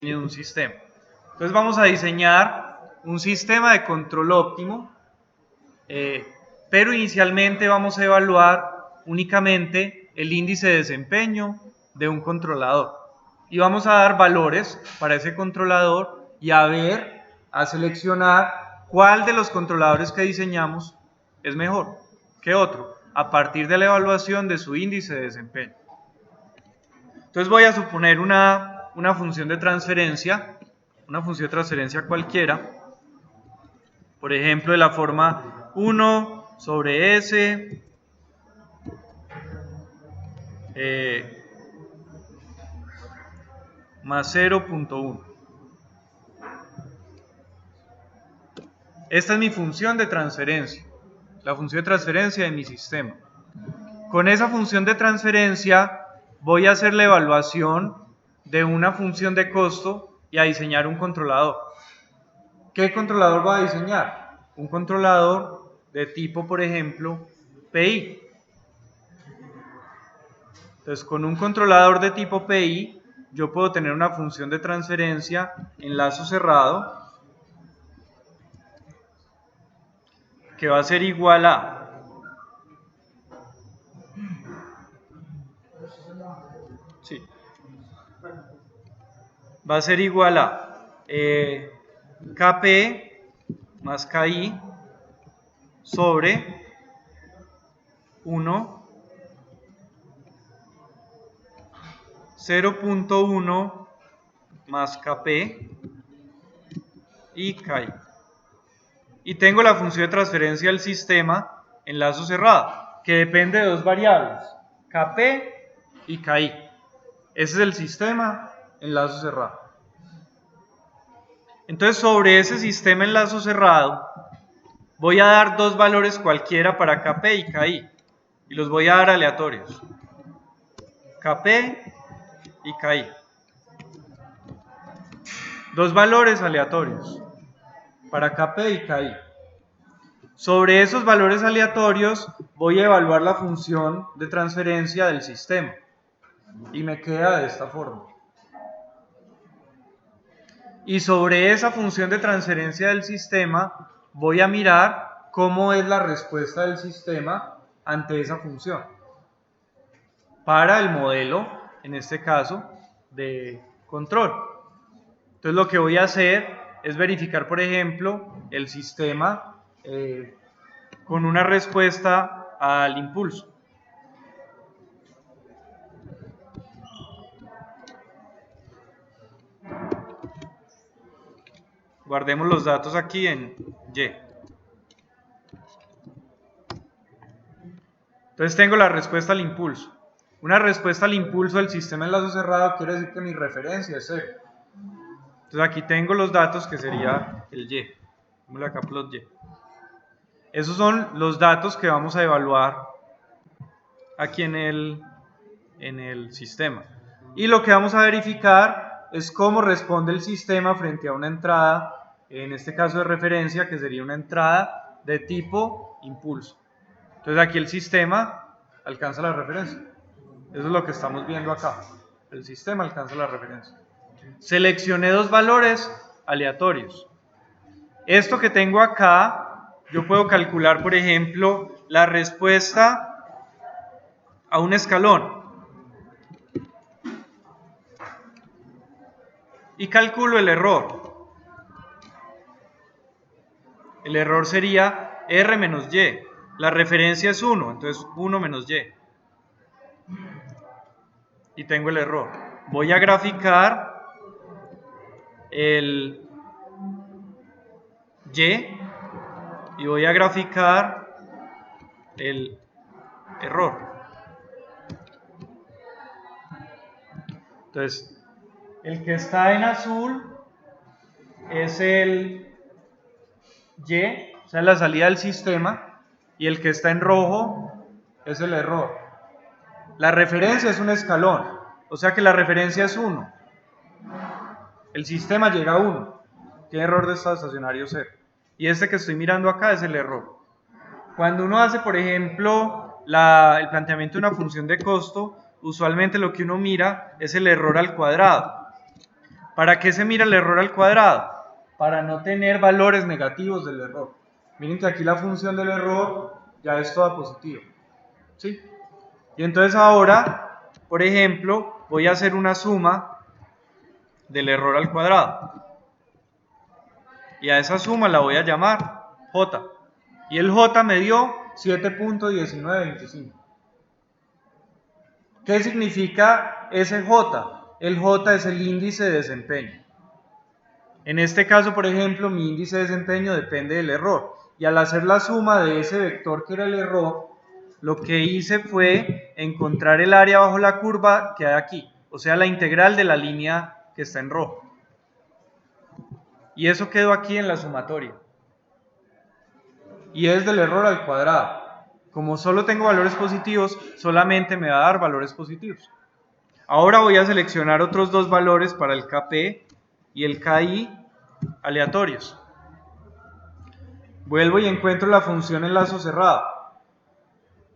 de un sistema. Entonces vamos a diseñar un sistema de control óptimo, pero inicialmente vamos a evaluar únicamente el índice de desempeño de un controlador y vamos a dar valores para ese controlador y a seleccionar cuál de los controladores que diseñamos es mejor que otro a partir de la evaluación de su índice de desempeño. Entonces voy a suponer una función de transferencia, cualquiera, por ejemplo de la forma 1 sobre S más 0.1. Esta es mi función de transferencia, la función de transferencia de mi sistema. Con esa función de transferencia voy a hacer la evaluación de una función de costo y a diseñar un controlador. ¿Qué controlador voy a diseñar? Un controlador de tipo, por ejemplo, PI. Entonces, con un controlador de tipo PI, yo puedo tener una función de transferencia en lazo cerrado que va a ser igual a va a ser igual a KP más KI sobre 1, 0.1 más KP y KI. Y tengo la función de transferencia del sistema en lazo cerrado, que depende de dos variables, KP y KI. Ese es el sistema en lazo cerrado. Entonces, sobre ese sistema en lazo cerrado, voy a dar dos valores cualquiera para KP y KI, y los voy a dar aleatorios. KP y KI. Dos valores aleatorios para KP y KI. Sobre esos valores aleatorios voy a evaluar la función de transferencia del sistema y me queda de esta forma. Y sobre esa función de transferencia del sistema voy a mirar cómo es la respuesta del sistema ante esa función para el modelo, en este caso, de control. Entonces lo que voy a hacer es verificar, por ejemplo, el sistema con una respuesta al impulso. Guardemos los datos aquí en Y. Entonces tengo la respuesta al impulso. Una respuesta al impulso del sistema en lazo cerrado quiere decir que mi referencia es 0. Entonces aquí tengo los datos que sería el Y. Pongo acá plot Y. Esos son los datos que vamos a evaluar aquí en el sistema. Y lo que vamos a verificar es cómo responde el sistema frente a una entrada, en este caso de referencia, que sería una entrada de tipo impulso. Entonces aquí el sistema alcanza la referencia. Eso es lo que estamos viendo acá. El sistema alcanza la referencia. Seleccioné dos valores aleatorios. Esto que tengo acá, yo puedo calcular, por ejemplo, la respuesta a un escalón. Y calculo el error. El error sería R menos Y. La referencia es 1, entonces 1 menos Y. Y tengo el error. Voy a graficar el Y voy a graficar el error. Entonces, el que está en azul es el Y, o sea, la salida del sistema, y el que está en rojo es el error. La referencia es un escalón, o sea que la referencia es 1. El sistema llega a 1, tiene error de estado estacionario 0. Y este que estoy mirando acá es el error. Cuando uno hace, por ejemplo, el planteamiento de una función de costo, usualmente lo que uno mira es el error al cuadrado. ¿Para qué se mira el error al cuadrado? Para no tener valores negativos del error. Miren que aquí la función del error ya es toda positiva. ¿Sí? Y entonces ahora, por ejemplo, voy a hacer una suma del error al cuadrado. Y a esa suma la voy a llamar J. Y el J me dio 7.1925. ¿Qué significa ese J? El J es el índice de desempeño. En este caso, por ejemplo, mi índice de desempeño depende del error. Y al hacer la suma de ese vector que era el error, lo que hice fue encontrar el área bajo la curva que hay aquí. O sea, la integral de la línea que está en rojo. Y eso quedó aquí en la sumatoria. Y es del error al cuadrado. Como solo tengo valores positivos, solamente me va a dar valores positivos. Ahora voy a seleccionar otros dos valores para el KP y el KI aleatorios. Vuelvo y encuentro la función en lazo cerrado.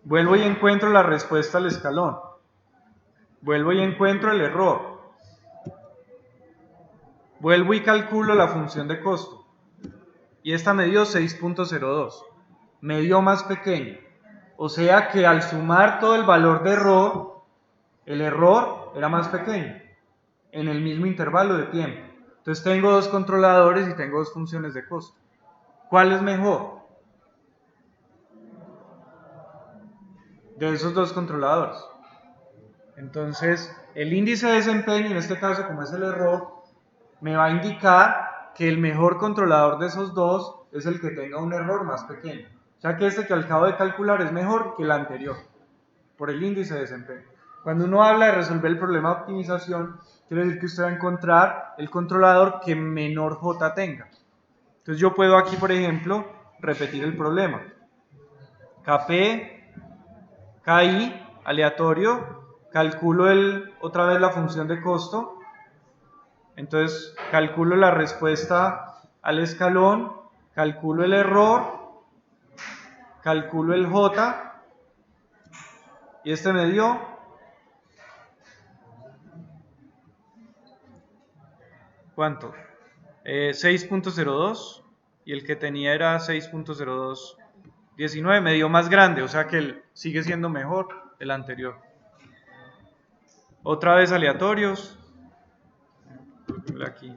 Vuelvo y encuentro la respuesta al escalón. Vuelvo y encuentro el error. Vuelvo y calculo la función de costo. Y esta me dio 6.02. Me dio más pequeño. O sea que al sumar todo el valor de error, el error era más pequeño en el mismo intervalo de tiempo. Entonces tengo dos controladores y tengo dos funciones de costo. ¿Cuál es mejor de esos dos controladores? Entonces el índice de desempeño, en este caso como es el error, me va a indicar que el mejor controlador de esos dos es el que tenga un error más pequeño. O sea que este que acabo de calcular es mejor que el anterior, por el índice de desempeño. Cuando uno habla de resolver el problema de optimización, quiere decir que usted va a encontrar el controlador que menor J tenga. Entonces yo puedo aquí, por ejemplo, repetir el problema. KP, KI, aleatorio, calculo otra vez la función de costo. Entonces calculo la respuesta al escalón, calculo el error, calculo el J, y este me dio ¿cuánto? 6.02 y el que tenía era 6.0219, me dio más grande, o sea que sigue siendo mejor el anterior. Otra vez aleatorios. Aquí.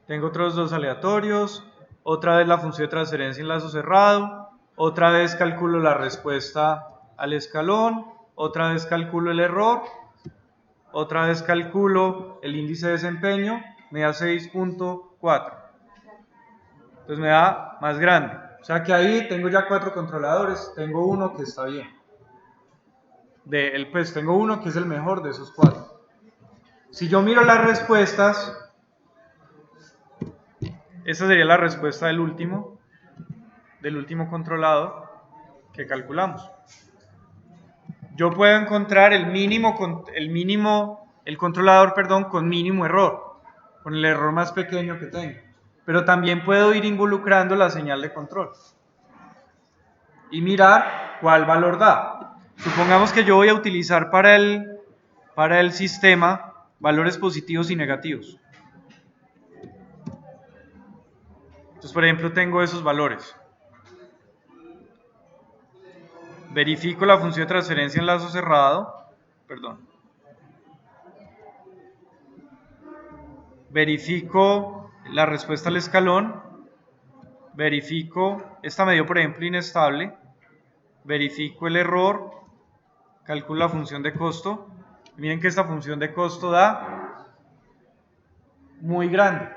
Tengo otros dos aleatorios, otra vez la función de transferencia en lazo cerrado, otra vez calculo la respuesta al escalón, otra vez calculo el error, otra vez calculo el índice de desempeño, me da 6.4. Entonces me da más grande. O sea que ahí tengo ya 4 controladores, tengo uno que está bien. Pues tengo uno que es el mejor de esos 4. Si yo miro las respuestas, esta sería la respuesta del último controlador que calculamos. Yo puedo encontrar el controlador, con mínimo error, con el error más pequeño que tengo. Pero también puedo ir involucrando la señal de control y mirar cuál valor da. Supongamos que yo voy a utilizar para el sistema valores positivos y negativos. Entonces, por ejemplo, tengo esos valores. Verifico la función de transferencia en lazo cerrado. Verifico la respuesta al escalón. Verifico, esta me dio por ejemplo inestable. Verifico el error. Calculo la función de costo. Miren que esta función de costo da muy grande,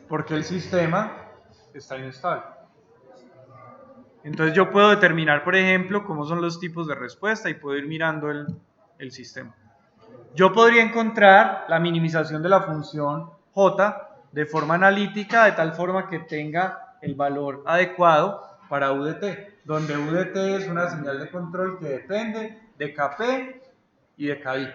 porque el sistema está inestable. Entonces yo puedo determinar, por ejemplo, cómo son los tipos de respuesta y puedo ir mirando el sistema. Yo podría encontrar la minimización de la función J de forma analítica, de tal forma que tenga el valor adecuado para UDT, donde UDT es una señal de control que depende de KP y de KI.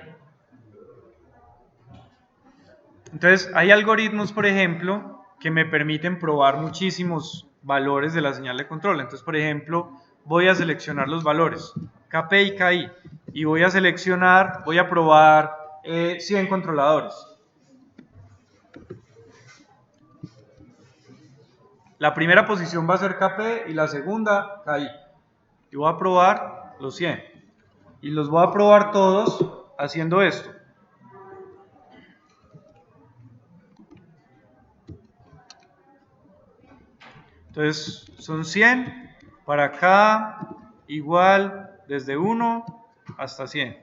Entonces hay algoritmos, por ejemplo, que me permiten probar muchísimos valores de la señal de control. Entonces, por ejemplo, voy a seleccionar los valores KP y KI. y voy a seleccionar, voy a probar 100 controladores. La primera posición va a ser KP y la segunda KI. Y voy a probar los 100. Y los voy a probar todos haciendo esto. Entonces son 100 para acá, igual desde 1 hasta 100,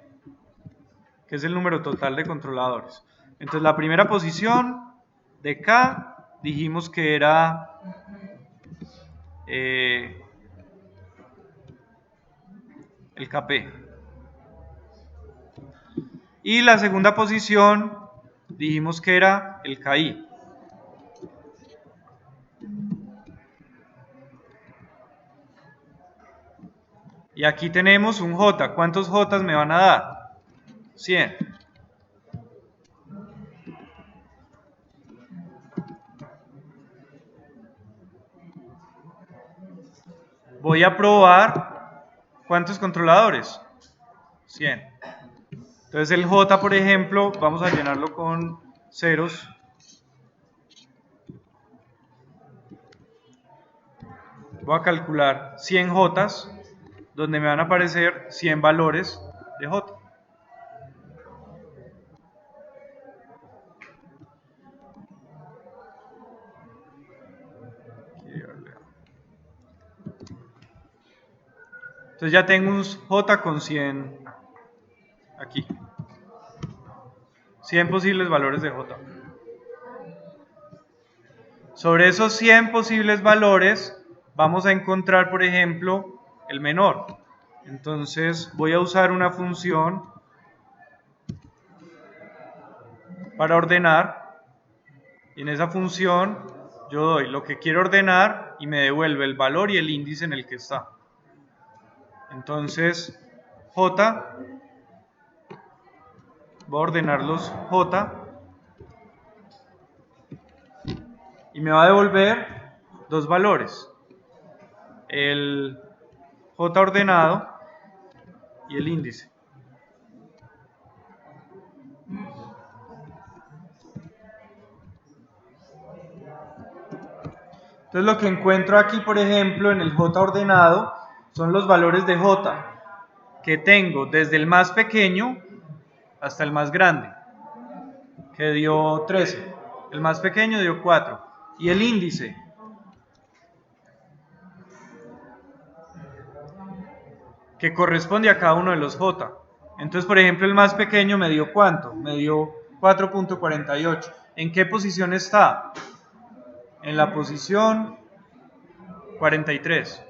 que es el número total de controladores. Entonces la primera posición de K dijimos que era el KP. Y la segunda posición dijimos que era el KI. Y aquí tenemos un J. ¿Cuántos J me van a dar? 100. Voy a probar ¿cuántos controladores? 100. Entonces el J, por ejemplo, vamos a llenarlo con ceros. Voy a calcular 100 Jotas, donde me van a aparecer 100 valores de J. Entonces ya tengo un J con 100 aquí. 100 posibles valores de J. Sobre esos 100 posibles valores vamos a encontrar, por ejemplo, el menor. Entonces voy a usar una función para ordenar, y en esa función yo doy lo que quiero ordenar y me devuelve el valor y el índice en el que está. Entonces J, voy a ordenar los J y me va a devolver dos valores, el J ordenado y el índice. Entonces lo que encuentro aquí, por ejemplo, en el J ordenado, son los valores de J que tengo desde el más pequeño hasta el más grande, que dio 13. El más pequeño dio 4. Y el índice, que corresponde a cada uno de los J. Entonces, por ejemplo, el más pequeño me dio ¿cuánto? Me dio 4.48. ¿En qué posición está? En la posición 43.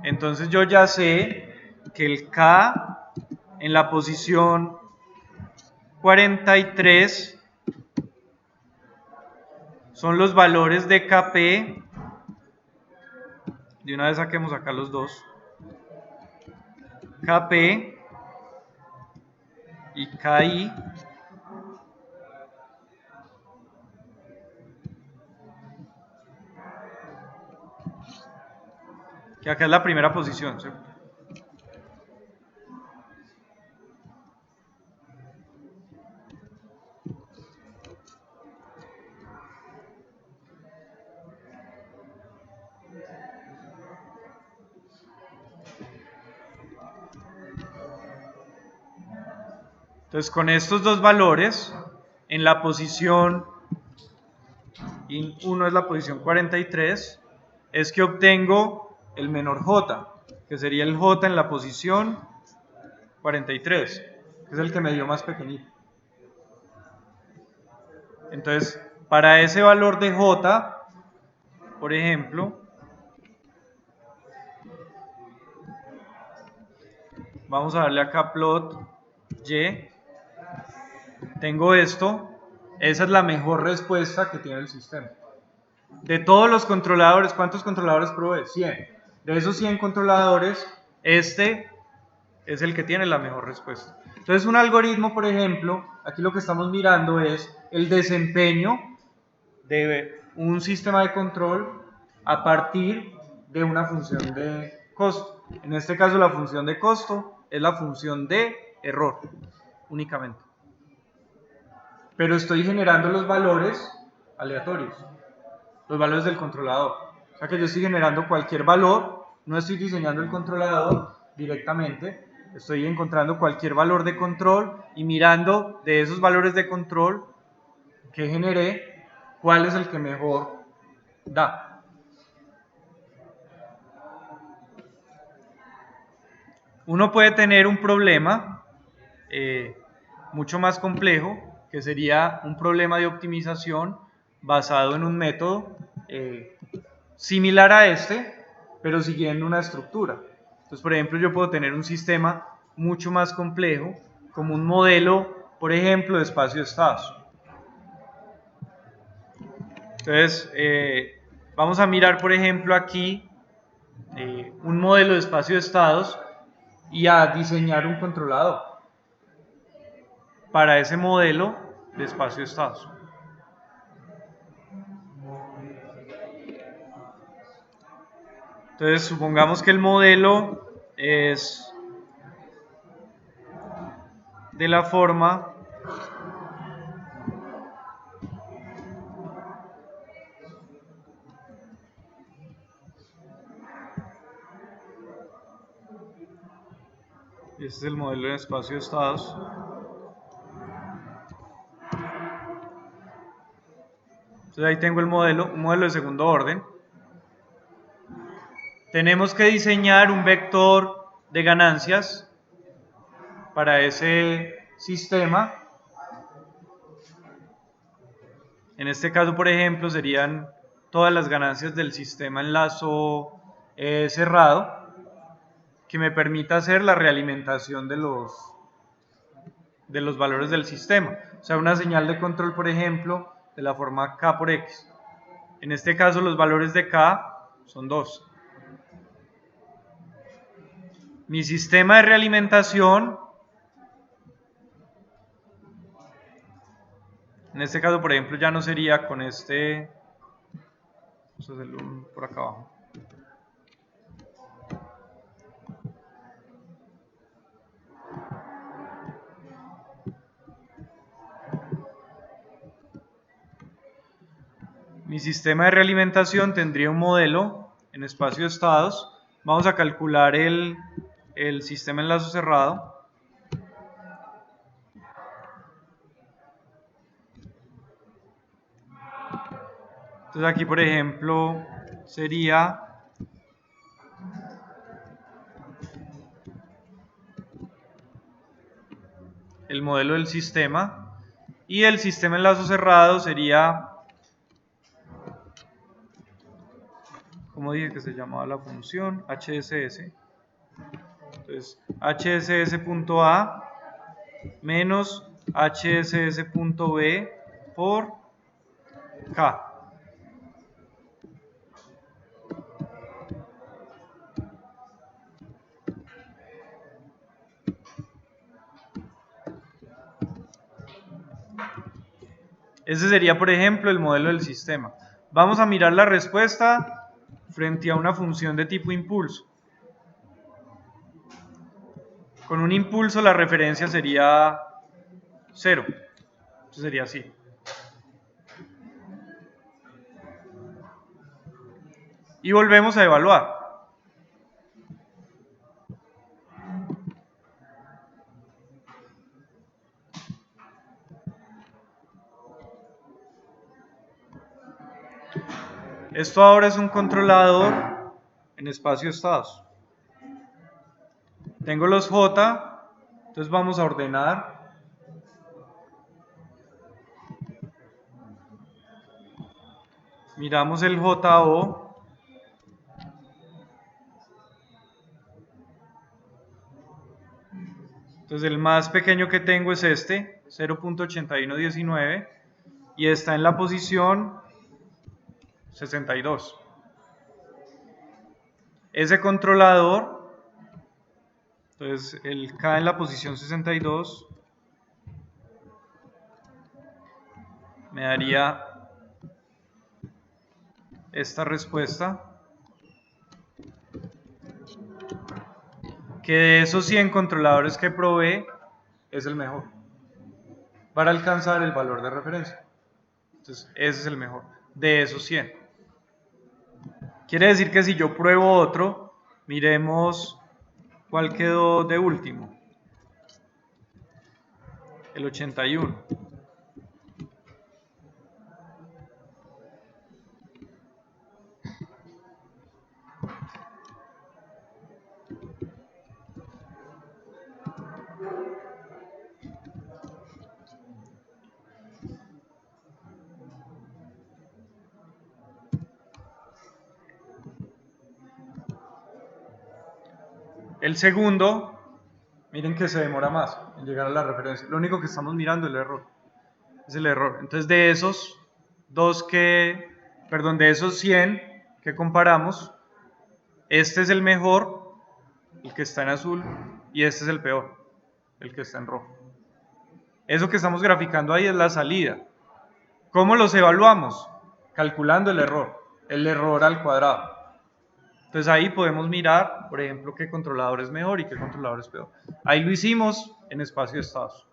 Entonces yo ya sé que el K en la posición 43 son los valores de KP. De una vez saquemos acá los dos. KP y KI. Que acá es la primera posición, ¿sí? Entonces con estos dos valores, en la posición, y uno es la posición 43, es que obtengo el menor J, que sería el J en la posición 43, que es el que me dio más pequeñito. Entonces, para ese valor de J, por ejemplo, vamos a darle acá plot Y, tengo esto, esa es la mejor respuesta que tiene el sistema. De todos los controladores, ¿cuántos controladores probé? 100. De esos 100 controladores, este es el que tiene la mejor respuesta. Entonces un algoritmo, por ejemplo, aquí lo que estamos mirando es el desempeño de un sistema de control a partir de una función de costo. En este caso la función de costo es la función de error únicamente. Pero estoy generando los valores aleatorios, los valores del controlador. O sea que yo estoy generando cualquier valor, no estoy diseñando el controlador directamente, estoy encontrando cualquier valor de control y mirando de esos valores de control que generé, cuál es el que mejor da. Uno puede tener un problema mucho más complejo, que sería un problema de optimización basado en un método similar a este, pero siguiendo una estructura. Entonces, por ejemplo, yo puedo tener un sistema mucho más complejo, como un modelo, por ejemplo, de espacio de estados. Entonces, vamos a mirar, por ejemplo, aquí un modelo de espacio de estados y a diseñar un controlador para ese modelo de espacio de estados. Entonces, supongamos que el modelo es de la forma este es el modelo de espacio de estados. Entonces ahí tengo el modelo, un modelo de segundo orden. Tenemos que diseñar un vector de ganancias para ese sistema. En este caso, por ejemplo, serían todas las ganancias del sistema en lazo cerrado, que me permita hacer la realimentación de los valores del sistema. O sea, una señal de control, por ejemplo, de la forma K por X. En este caso, los valores de K son 2. Mi sistema de realimentación, en este caso, por ejemplo, ya no sería con este, vamos a hacerlo por acá abajo. Mi sistema de realimentación tendría un modelo en espacio de estados. Vamos a calcular el sistema en lazo cerrado. Entonces aquí, por ejemplo, sería el modelo del sistema, y el sistema en lazo cerrado sería, como dije que se llamaba la función, HSS. Entonces, HSS.A menos HSS.B por K. Ese sería, por ejemplo, el modelo del sistema. Vamos a mirar la respuesta frente a una función de tipo impulso. Con un impulso la referencia sería 0. Entonces sería así. Y volvemos a evaluar. Esto ahora es un controlador en espacio de estados. Tengo los J, entonces vamos a ordenar. Miramos el JO. Entonces el más pequeño que tengo es este, 0.8119, y está en la posición 62. Ese controlador, entonces el K en la posición 62, me daría esta respuesta, que de esos 100 controladores que probé es el mejor para alcanzar el valor de referencia. Entonces, ese es el mejor de esos 100. Quiere decir que si yo pruebo otro, miremos cuál quedó de último. El 81. El segundo, miren que se demora más en llegar a la referencia. Lo único que estamos mirando es el error. Es el error. Entonces, de esos de esos 100 que comparamos, este es el mejor, el que está en azul, y este es el peor, el que está en rojo. Eso que estamos graficando ahí es la salida. ¿Cómo los evaluamos? Calculando el error al cuadrado. Entonces ahí podemos mirar, por ejemplo, qué controlador es mejor y qué controlador es peor. Ahí lo hicimos en espacio de estados.